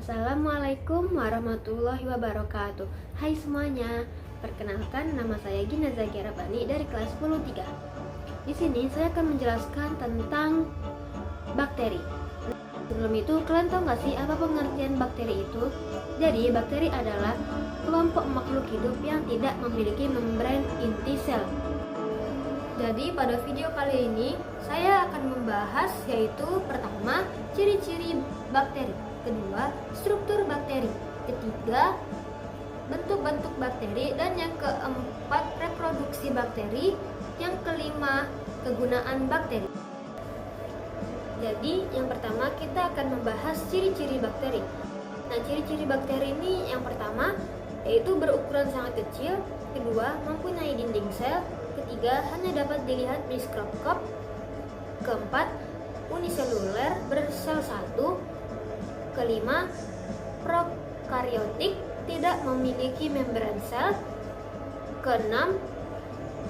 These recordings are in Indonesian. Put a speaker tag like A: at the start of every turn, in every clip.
A: Assalamualaikum warahmatullahi wabarakatuh. Hai semuanya, perkenalkan nama saya Gina Zakia Rabani dari kelas 10-3. Di sini saya akan menjelaskan tentang bakteri. Sebelum itu, kalian tahu nggak sih apa pengertian bakteri itu? Jadi, bakteri adalah kelompok makhluk hidup yang tidak memiliki membran inti sel. Jadi, pada video kali ini saya akan membahas yaitu pertama, ciri-ciri bakteri. Kedua, struktur bakteri. Ketiga, bentuk-bentuk bakteri. Dan yang keempat, reproduksi bakteri. Yang kelima, kegunaan bakteri. Jadi, yang pertama kita akan membahas ciri-ciri bakteri. Nah, ciri-ciri bakteri ini yang pertama yaitu berukuran sangat kecil. Kedua, mempunyai dinding sel. Ketiga, hanya dapat dilihat mikroskop. Keempat, uniseluler, bersel satu. Kelima, prokaryotik, tidak memiliki membran sel. Keenam,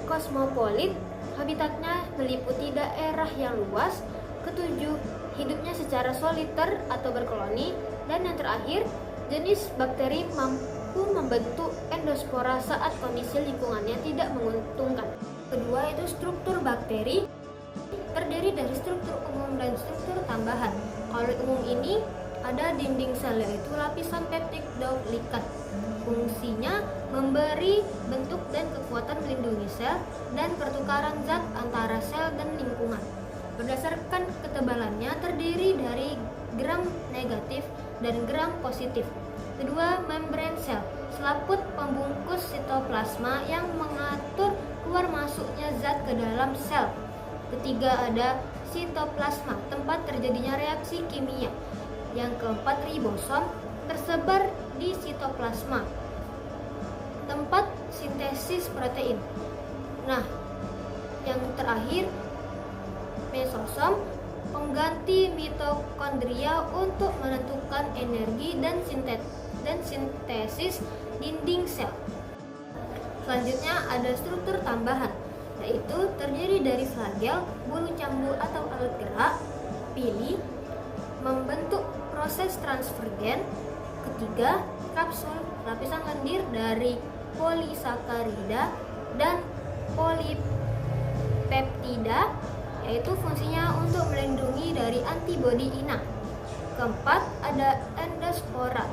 A: kosmopolit, habitatnya meliputi daerah yang luas. Ketujuh, hidupnya secara soliter atau berkoloni. Dan yang terakhir, jenis bakteri mampu membentuk endospora saat kondisi lingkungannya tidak menguntungkan. Kedua, itu struktur bakteri terdiri dari struktur umum dan struktur tambahan. Kalau umum ini ada dinding sel yaitu lapisan peptik duplikat. Fungsinya memberi bentuk dan kekuatan melindungi sel dan pertukaran zat antara sel dan lingkungan. Berdasarkan ketebalannya terdiri dari gram negatif dan gram positif. Kedua, membran sel, selaput pembungkus sitoplasma yang mengatur keluar masuknya zat ke dalam sel. Ketiga, ada sitoplasma, tempat terjadinya reaksi kimia. Yang keempat, ribosom, tersebar di sitoplasma, tempat sintesis protein. Nah, yang terakhir, mesosom, pengganti mitokondria untuk menentukan energi dan sintesis dinding sel. Selanjutnya ada struktur tambahan, yaitu terdiri dari flagel, bulu cambu atau alat gerak, pili, membentuk proses transfer gen. Ketiga, kapsul, lapisan lendir dari polisakarida dan polipeptida, yaitu fungsinya untuk melindungi dari antibodi inang. Keempat, ada endospora,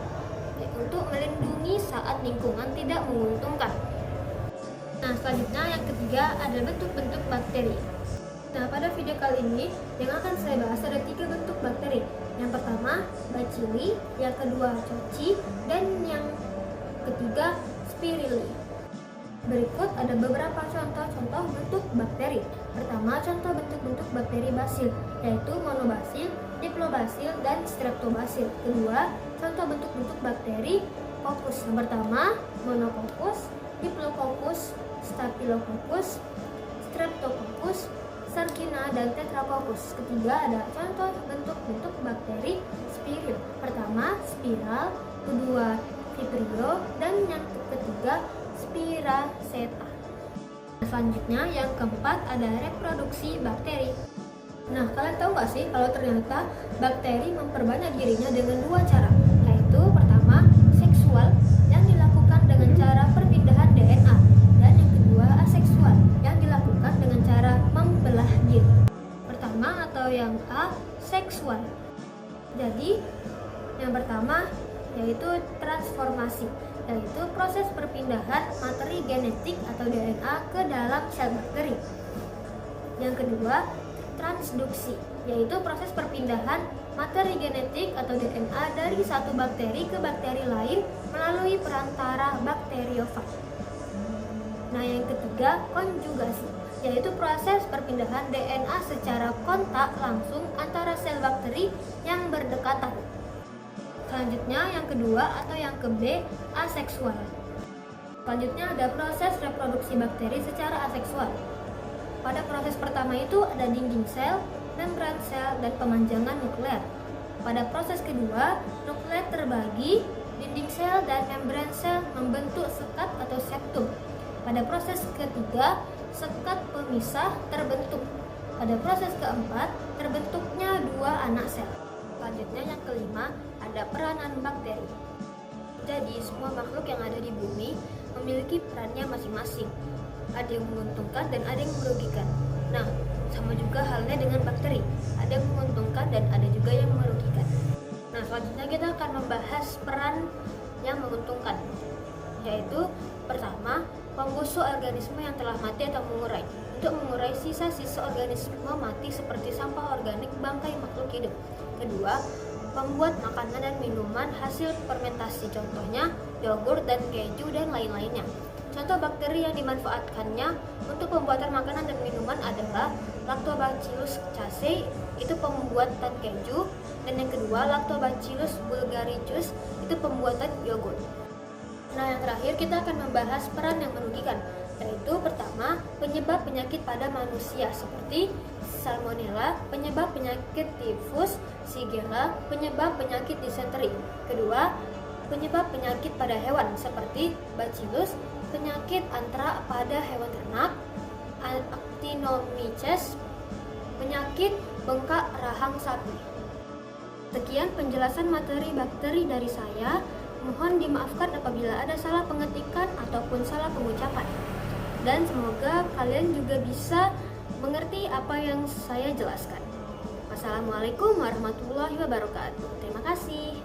A: untuk melindungi saat lingkungan tidak menguntungkan. Nah, selanjutnya yang ketiga ada bentuk-bentuk bakteri. Nah, pada video kali ini yang akan saya bahas ada 3 bentuk bakteri. Yang pertama, bacilli, yang kedua, cocci, dan yang ketiga, spirulli. Berikut ada beberapa contoh-contoh bentuk bakteri. Pertama, contoh bentuk-bentuk bakteri basil, yaitu monobasil, diplobasil, dan streptobasil. Kedua, contoh bentuk-bentuk bakteri Coccus. Yang pertama, monococcus, diplococcus, staphylococcus, streptococcus, Sarkina, dan Tetracoccus. Ketiga, ada contoh bentuk-bentuk bakteri spiril. Pertama, spiral, kedua, vibrio, dan yang ketiga, spiraceta. Selanjutnya, yang keempat ada reproduksi bakteri. Nah, kalian tahu nggak sih kalau ternyata bakteri memperbanyak dirinya dengan 2 cara, yaitu pertama, seksual, yang dilakukan dengan cara perpindahan DNA, dan yang kedua, aseksual, yang dilakukan dengan cara membelah diri. Pertama atau yang A, seksual. Jadi, yang pertama yaitu transformasi, yaitu proses perpindahan materi genetik atau DNA ke dalam sel bakteri. Yang kedua, transduksi, yaitu proses perpindahan materi genetik atau DNA dari satu bakteri ke bakteri lain melalui perantara bakteriofag. Nah, yang ketiga, konjugasi, yaitu proses perpindahan DNA secara kontak langsung antara sel bakteri yang berdekatan. Selanjutnya, yang kedua atau yang ke B, aseksual. Selanjutnya ada proses reproduksi bakteri secara aseksual. Pada proses pertama itu ada dinding sel, membran sel, dan pemanjangan nukleer. Pada proses kedua, nukleer terbagi, dinding sel dan membran sel membentuk sekat atau septum. Pada proses ketiga, sekat pemisah terbentuk. Pada proses keempat, terbentuknya 2 anak sel. Selanjutnya yang kelima, ada peranan bakteri. Jadi semua makhluk yang ada di bumi memiliki perannya masing-masing. Ada yang menguntungkan dan ada yang merugikan. Nah, sama juga halnya dengan bakteri. Ada yang menguntungkan dan ada juga yang merugikan. Nah, selanjutnya kita akan membahas peran yang menguntungkan, yaitu pertama, pembusuk organisme yang telah mati atau mengurai. Untuk mengurai sisa-sisa organisme mati seperti sampah organik bangkai makhluk hidup. Kedua, pembuat makanan dan minuman hasil fermentasi, contohnya yogurt dan keju dan lain-lainnya. Contoh bakteri yang dimanfaatkannya untuk pembuatan makanan dan minuman adalah Lactobacillus casei, itu pembuatan keju, dan yang kedua Lactobacillus bulgaricus, itu pembuatan yogurt. Nah, yang terakhir kita akan membahas peran yang merugikan, yaitu pertama, penyebab penyakit pada manusia seperti Salmonella, penyebab penyakit tifus, Shigella, penyebab penyakit disenteri. Kedua, penyebab penyakit pada hewan seperti Bacillus, penyakit antra pada hewan ternak, Actinomyces, penyakit bengkak rahang sapi. Sekian penjelasan materi bakteri dari saya. Mohon dimaafkan apabila ada salah pengetikan ataupun salah pengucapan. Dan semoga kalian juga bisa mengerti apa yang saya jelaskan. Wassalamualaikum warahmatullahi wabarakatuh. Terima kasih.